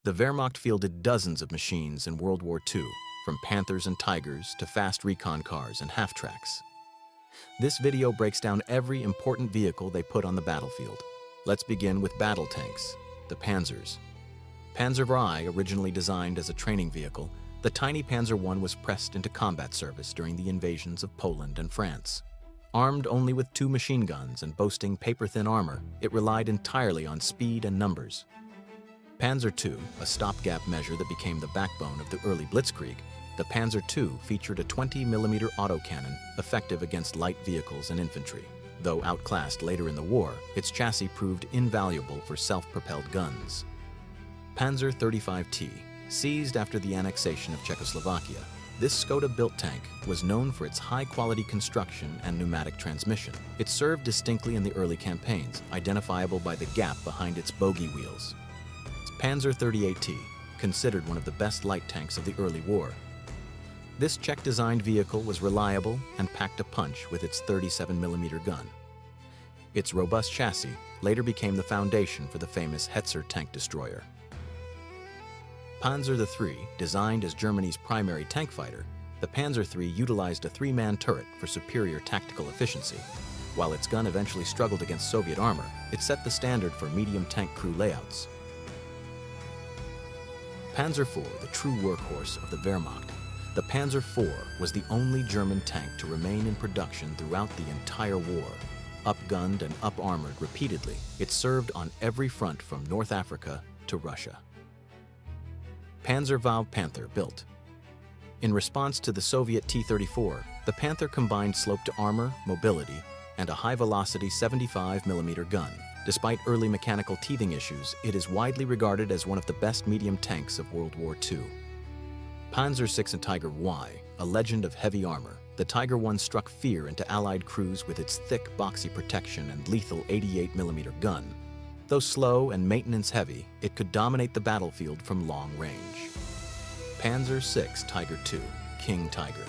The Wehrmacht fielded dozens of machines in World War II, from Panthers and Tigers to fast recon cars and half-tracks. This video breaks down every important vehicle they put on the battlefield. Let's begin with battle tanks, the Panzers. Panzerwerei, originally designed as a training vehicle, the tiny Panzer I was pressed into combat service during the invasions of Poland and France. Armed only with 2 machine guns and boasting paper-thin armor, it relied entirely on speed and numbers. Panzer II, a stopgap measure that became the backbone of the early Blitzkrieg, the Panzer II featured a 20mm autocannon effective against light vehicles and infantry. Though outclassed later in the war, its chassis proved invaluable for self-propelled guns. Panzer 35T, seized after the annexation of Czechoslovakia, this Skoda-built tank was known for its high-quality construction and pneumatic transmission. It served distinctly in the early campaigns, identifiable by the gap behind its bogey wheels. Panzer 38T, considered one of the best light tanks of the early war. This Czech-designed vehicle was reliable and packed a punch with its 37mm gun. Its robust chassis later became the foundation for the famous Hetzer tank destroyer. Panzer III, designed as Germany's primary tank fighter, the Panzer III utilized a 3-man turret for superior tactical efficiency. While its gun eventually struggled against Soviet armor, it set the standard for medium tank crew layouts. Panzer IV, the true workhorse of the Wehrmacht. The Panzer IV was the only German tank to remain in production throughout the entire war. Up-gunned and up-armored repeatedly, it served on every front from North Africa to Russia. Panzerwerfer Panther built. In response to the Soviet T-34, the Panther combined slope-to-armor, mobility, and a high-velocity 75mm gun. Despite early mechanical teething issues, it is widely regarded as one of the best medium tanks of World War II. Panzer VI and Tiger I, a legend of heavy armor, the Tiger I struck fear into Allied crews with its thick, boxy protection and lethal 88mm gun. Though slow and maintenance-heavy, it could dominate the battlefield from long range. Panzer VI Tiger II, King Tiger.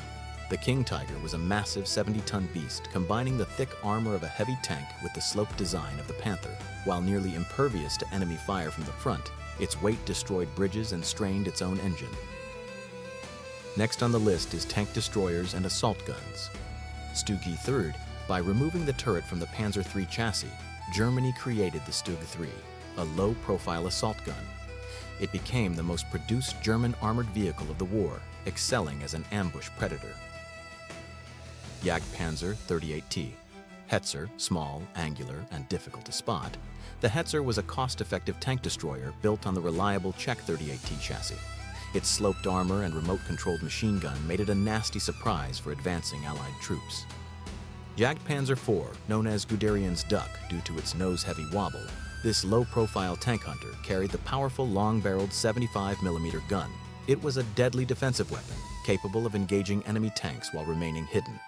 The King Tiger was a massive 70-ton beast, combining the thick armor of a heavy tank with the sloped design of the Panther. While nearly impervious to enemy fire from the front, its weight destroyed bridges and strained its own engine. Next on the list is tank destroyers and assault guns. Stug-3, by removing the turret from the Panzer III chassis, Germany created the Stug 3, a low-profile assault gun. It became the most produced German armored vehicle of the war, excelling as an ambush predator. Jagdpanzer 38T. Hetzer, small, angular, and difficult to spot. The Hetzer was a cost-effective tank destroyer built on the reliable Czech 38T chassis. Its sloped armor and remote-controlled machine gun made it a nasty surprise for advancing Allied troops. Jagdpanzer IV, known as Guderian's Duck due to its nose-heavy wobble, this low-profile tank hunter carried the powerful long-barreled 75mm gun. It was a deadly defensive weapon, capable of engaging enemy tanks while remaining hidden.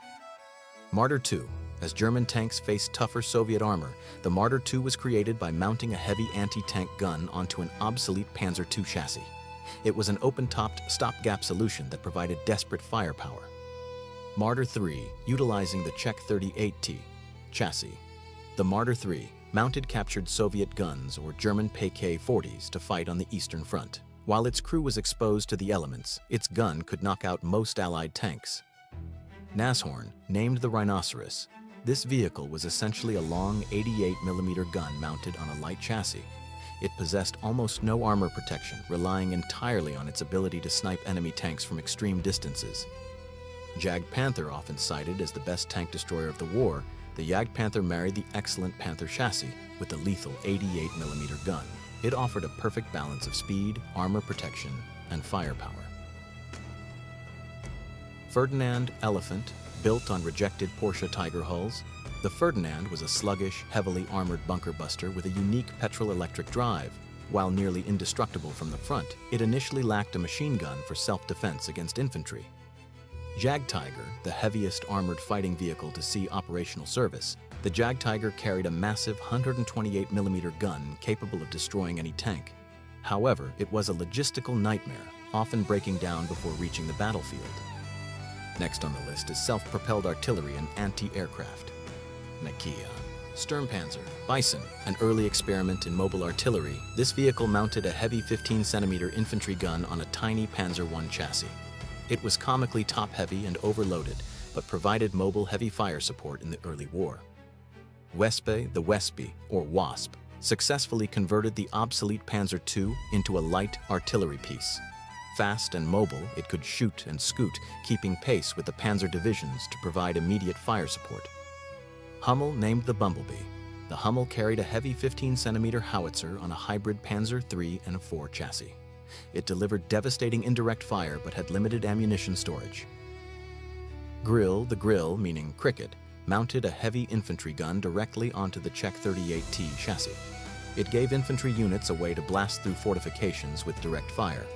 Marder II. As German tanks faced tougher Soviet armor, the Marder II was created by mounting a heavy anti-tank gun onto an obsolete Panzer II chassis. It was an open-topped, stopgap solution that provided desperate firepower. Marder III, utilizing the Czech 38T chassis. The Marder III mounted captured Soviet guns or German PK-40s to fight on the Eastern Front. While its crew was exposed to the elements, its gun could knock out most Allied tanks. Nashorn, named the Rhinoceros. This vehicle was essentially a long 88mm gun mounted on a light chassis. It possessed almost no armor protection, relying entirely on its ability to snipe enemy tanks from extreme distances. Jagdpanther, often cited as the best tank destroyer of the war, the Jagdpanther married the excellent Panther chassis with the lethal 88mm gun. It offered a perfect balance of speed, armor protection, and firepower. Ferdinand Elephant, built on rejected Porsche Tiger hulls. The Ferdinand was a sluggish, heavily armored bunker buster with a unique petrol-electric drive. While nearly indestructible from the front, it initially lacked a machine gun for self-defense against infantry. Jagdtiger, the heaviest armored fighting vehicle to see operational service, the Jagdtiger carried a massive 128mm gun capable of destroying any tank. However, it was a logistical nightmare, often breaking down before reaching the battlefield. Next on the list is self-propelled artillery and anti-aircraft. Nakia. Sturmpanzer, Bison, an early experiment in mobile artillery, this vehicle mounted a heavy 15-centimeter infantry gun on a tiny Panzer I chassis. It was comically top-heavy and overloaded, but provided mobile heavy fire support in the early war. Wespe, the Wespe, or Wasp, successfully converted the obsolete Panzer II into a light artillery piece. Fast and mobile, it could shoot and scoot, keeping pace with the Panzer divisions to provide immediate fire support. Hummel named the Bumblebee. The Hummel carried a heavy 15-centimeter howitzer on a hybrid Panzer III and IV chassis. It delivered devastating indirect fire but had limited ammunition storage. Grill, the Grill, meaning cricket, mounted a heavy infantry gun directly onto the Czech 38T chassis. It gave infantry units a way to blast through fortifications with direct fire.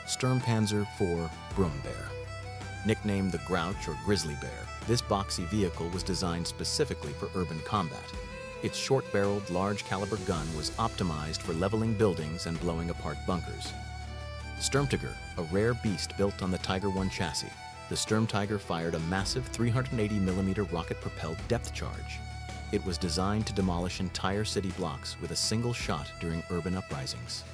Sturmpanzer IV Brummbär. Nicknamed the Grouch or Grizzly Bear, this boxy vehicle was designed specifically for urban combat. Its short-barreled, large-caliber gun was optimized for leveling buildings and blowing apart bunkers. Sturmtiger, a rare beast built on the Tiger I chassis, the Sturmtiger fired a massive 380mm rocket-propelled depth charge. It was designed to demolish entire city blocks with a single shot during urban uprisings.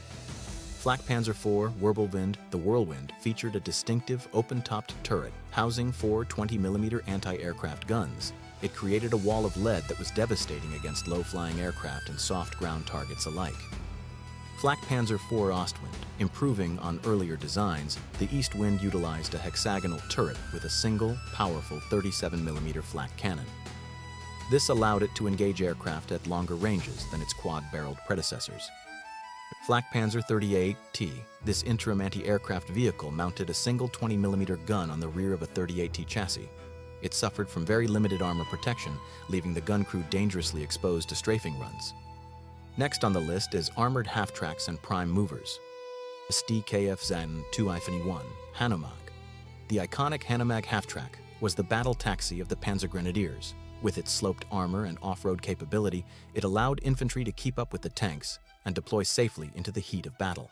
Flak Panzer IV Wirbelwind, the Whirlwind, featured a distinctive open-topped turret housing 4 20mm anti-aircraft guns. It created a wall of lead that was devastating against low-flying aircraft and soft ground targets alike. Flak Panzer IV Ostwind, improving on earlier designs, the East Wind utilized a hexagonal turret with a single, powerful 37mm flak cannon. This allowed it to engage aircraft at longer ranges than its quad-barreled predecessors. Flak Panzer 38T, this interim anti-aircraft vehicle mounted a single 20mm gun on the rear of a 38T chassis. It suffered from very limited armor protection, leaving the gun crew dangerously exposed to strafing runs. Next on the list is armored half-tracks and prime movers. Sd.Kfz 2-1 Hanomag. The iconic Hanomag half-track was the battle taxi of the Panzer Grenadiers. With its sloped armor and off-road capability, it allowed infantry to keep up with the tanks and deploy safely into the heat of battle.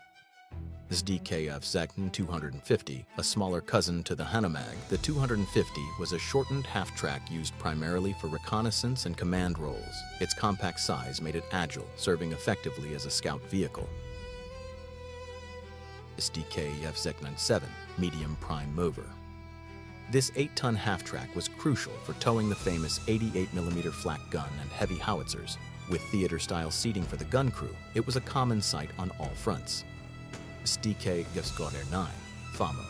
Sd.Kfz 250, a smaller cousin to the Hanomag, the 250 was a shortened half-track used primarily for reconnaissance and command roles. Its compact size made it agile, serving effectively as a scout vehicle. Sd.Kfz 7, medium prime mover. This 8-ton half-track was crucial for towing the famous 88mm flak gun and heavy howitzers. With theater-style seating for the gun crew, it was a common sight on all fronts. Sd.Kfz 9, Famo.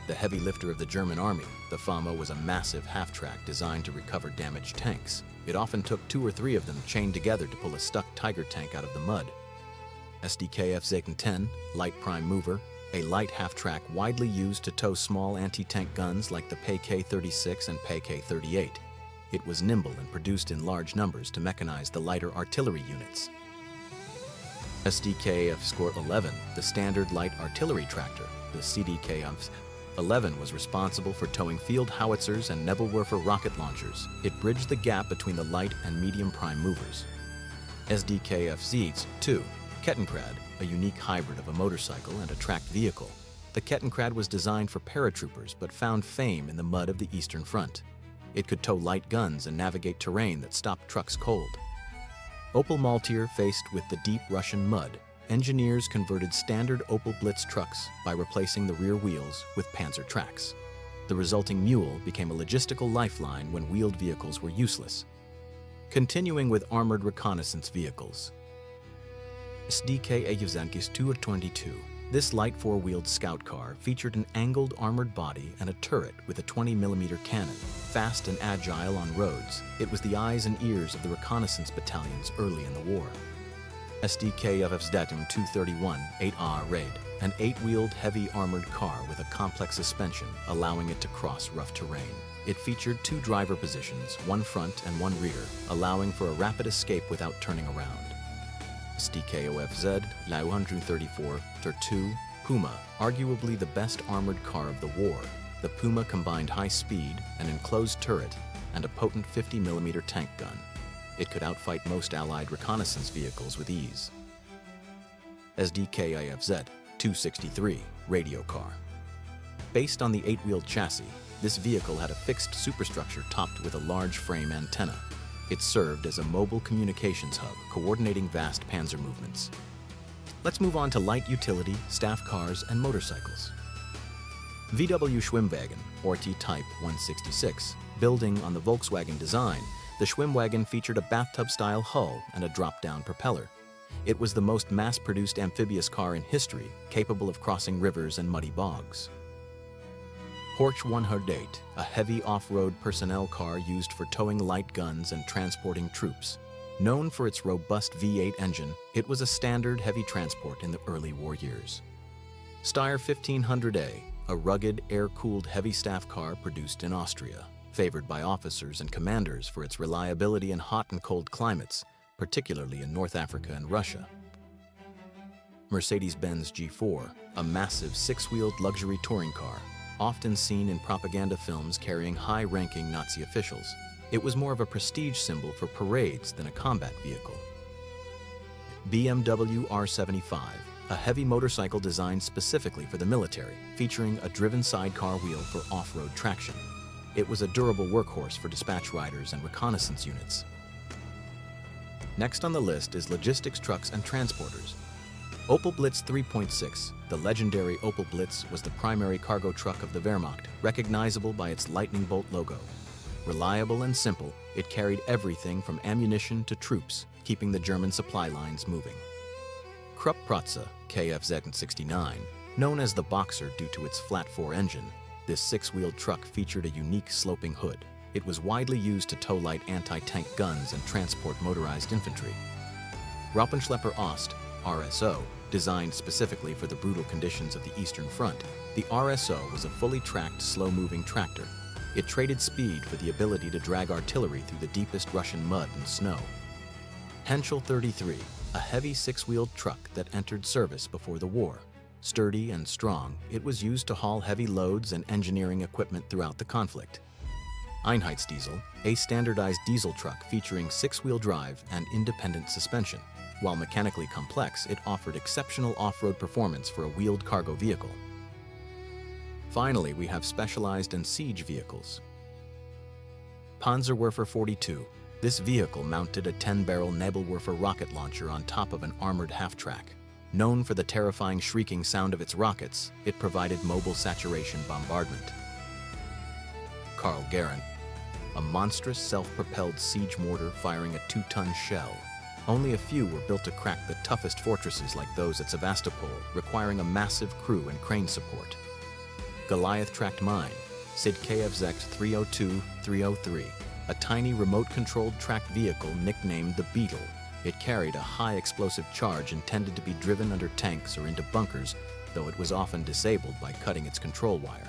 The heavy lifter of the German army, the Famo was a massive half-track designed to recover damaged tanks. It often took 2 or 3 of them chained together to pull a stuck Tiger tank out of the mud. Sd.Kfz 10, light prime mover, a light half-track widely used to tow small anti-tank guns like the PK-36 and PK-38. It was nimble and produced in large numbers to mechanize the lighter artillery units. Sd.Kfz 11, the standard light artillery tractor, the Sd.Kfz 11 was responsible for towing field howitzers and Nebelwerfer rocket launchers. It bridged the gap between the light and medium prime movers. Sd.Kfz 2, Kettenkrad, a unique hybrid of a motorcycle and a tracked vehicle. The Kettenkrad was designed for paratroopers but found fame in the mud of the Eastern Front. It could tow light guns and navigate terrain that stopped trucks cold. Opel Maultier faced with the deep Russian mud. Engineers converted standard Opel Blitz trucks by replacing the rear wheels with Panzer tracks. The resulting mule became a logistical lifeline when wheeled vehicles were useless. Continuing with armored reconnaissance vehicles. Sd.Kfz 222. This light four-wheeled scout car featured an angled armored body and a turret with a 20mm cannon. Fast and agile on roads, it was the eyes and ears of the reconnaissance battalions early in the war. Sd.Kfz 231 8A Raid, an 8-wheeled heavy armored car with a complex suspension, allowing it to cross rough terrain. It featured 2 driver positions, one front and one rear, allowing for a rapid escape without turning around. Sd.Kfz 134 2 Puma, arguably the best armored car of the war. The Puma combined high speed, an enclosed turret, and a potent 50mm tank gun. It could outfight most Allied reconnaissance vehicles with ease. Sd.Kfz 263 Radio car. Based on the 8-wheeled chassis, this vehicle had a fixed superstructure topped with a large frame antenna. It served as a mobile communications hub, coordinating vast panzer movements. Let's move on to light utility, staff cars, and motorcycles. VW Schwimmwagen, or T-Type 166. Building on the Volkswagen design, the Schwimmwagen featured a bathtub-style hull and a drop-down propeller. It was the most mass-produced amphibious car in history, capable of crossing rivers and muddy bogs. Horch 108, a heavy off-road personnel car used for towing light guns and transporting troops. Known for its robust V8 engine, it was a standard heavy transport in the early war years. Steyr 1500A, a rugged, air-cooled heavy staff car produced in Austria, favored by officers and commanders for its reliability in hot and cold climates, particularly in North Africa and Russia. Mercedes-Benz G4, a massive six-wheeled luxury touring car, often seen in propaganda films carrying high-ranking Nazi officials. It was more of a prestige symbol for parades than a combat vehicle. BMW R75, a heavy motorcycle designed specifically for the military, featuring a driven sidecar wheel for off-road traction. It was a durable workhorse for dispatch riders and reconnaissance units. Next on the list is logistics trucks and transporters. Opel Blitz 3.6, the legendary Opel Blitz, was the primary cargo truck of the Wehrmacht, recognizable by its lightning bolt logo. Reliable and simple, it carried everything from ammunition to troops, keeping the German supply lines moving. Krupp Protze, Kfz 69, known as the Boxer due to its flat-4 engine, this six-wheeled truck featured a unique sloping hood. It was widely used to tow light anti-tank guns and transport motorized infantry. Raupenschlepper Ost, RSO, designed specifically for the brutal conditions of the Eastern Front, the RSO was a fully tracked, slow-moving tractor. It traded speed for the ability to drag artillery through the deepest Russian mud and snow. Henschel 33, a heavy six-wheeled truck that entered service before the war. Sturdy and strong, it was used to haul heavy loads and engineering equipment throughout the conflict. Einheitsdiesel, a standardized diesel truck featuring six-wheel drive and independent suspension. While mechanically complex, it offered exceptional off-road performance for a wheeled cargo vehicle. Finally, we have specialized and siege vehicles. Panzerwerfer 42. This vehicle mounted a 10-barrel Nebelwerfer rocket launcher on top of an armored half-track. Known for the terrifying shrieking sound of its rockets, it provided mobile saturation bombardment. Karl-Gerät, a monstrous self-propelled siege mortar firing a 2-ton shell. Only a few were built to crack the toughest fortresses like those at Sevastopol, requiring a massive crew and crane support. Goliath tracked mine, Sd.Kfz 302-303, a tiny remote-controlled tracked vehicle nicknamed the Beetle. It carried a high explosive charge intended to be driven under tanks or into bunkers, though it was often disabled by cutting its control wire.